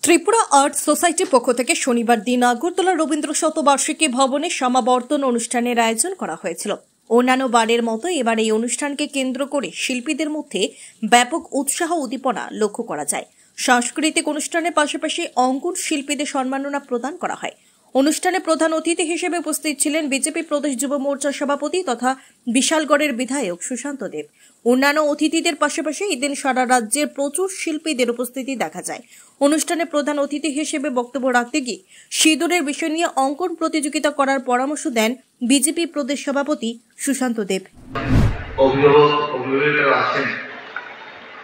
Tripura art সোসাইটির পক্ষ থেকে শনিবার দিন আগরতলা রবীন্দ্র শতবার্ষিকী ভবনে সমাবর্তন অনুষ্ঠানের আয়োজন করা হয়েছিল। অন্যান্য বারের মতো এবার এই অনুষ্ঠানকে কেন্দ্র করে শিল্পীদের মধ্যে ব্যাপক উৎসাহ উদ্দীপনা লক্ষ্য করা যায়। সাংস্কৃতিক অনুষ্ঠানের পাশাপাশি অঙ্কন শিল্পীদের সম্মাননা প্রদান করা হয়। অনুষ্ঠানে প্রধান অতিথি হিসেবে উপস্থিত ছিলেন বিজেপি প্রদেশ যুব মোর্চার সভাপতি তথা বিশালগড়ের বিধায়ক সুশান্ত দেব। অন্যান্য অতিথিদের পাশাপাশি এদিন সারা রাজ্যের প্রচুর শিল্পীদের উপস্থিতি দেখা যায়। অনুষ্ঠানে প্রধান অতিথি হিসেবে বক্তব্য রাখতে গিয়ে সিঁদুরের বিষয় নিয়ে অঙ্কন প্রতিযোগিতা করার পরামর্শ দেন বিজেপি প্রদেশ সভাপতি সুশান্ত দেব।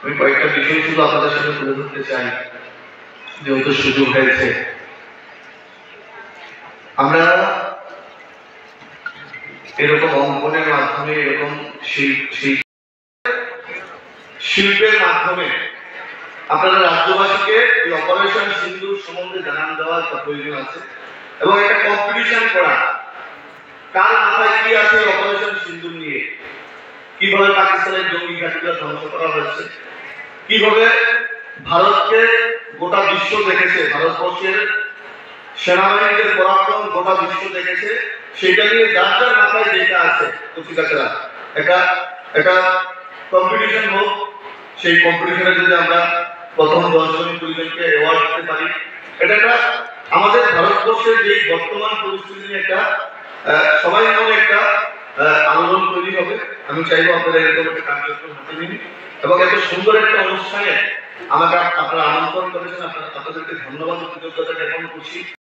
আমি কয়েকটা বিষয় শুধু আপনাদের সাথে তুলে ধরতে চাই, যেহেতু সুযোগ হয়েছে। আমরা এরকম অঙ্কনের মাধ্যমে, এরকম শিল্পের মাধ্যমে আপনারা রাজ্যবাসীকে এই অপারেশন সিন্দুর সম্বন্ধে জানান দেওয়ার প্রয়োজন আছে এবং একটা কম্পিটিশন করা, কার মাথায় কি আছে অপারেশন সিন্দুর নিয়ে, কিভাবে পাকিস্তানের জঙ্গি ঘাঁটিগুলো ধ্বংস করা হয়েছে, কিভাবে ভারতকে গোটা বিশ্ব দেখেছে, ভারতবর্ষের সেনাবাহিনীদের পরাক্রম গোটা বিশ্ব দেখেছে, সেটা নিয়ে যার যার মাথায় যেটা আছে কচিকাছেরা একটা কম্পিটিশন হোক। সেই কম্পিটিশনে যদি আমরা প্রথম 10 জন 20 জনকে অ্যাওয়ার্ড দিতে পারি, এটা একটা আমাদের ভারতবর্ষের যে বর্তমান পরিস্থিতি নিয়ে একটা সবাই মনে একটা আন্দোলন তৈরি হবে। আমি চাইবো আপনারা এরকম একটা কার্যক্রম হাতে নিন এবং এত সুন্দর একটা অনুষ্ঠানে আমাকে আপনারা আমন্ত্রণ করেছেন, আপনাদেরকে ধন্যবাদ ও কৃতজ্ঞতা জ্ঞাপন করছি।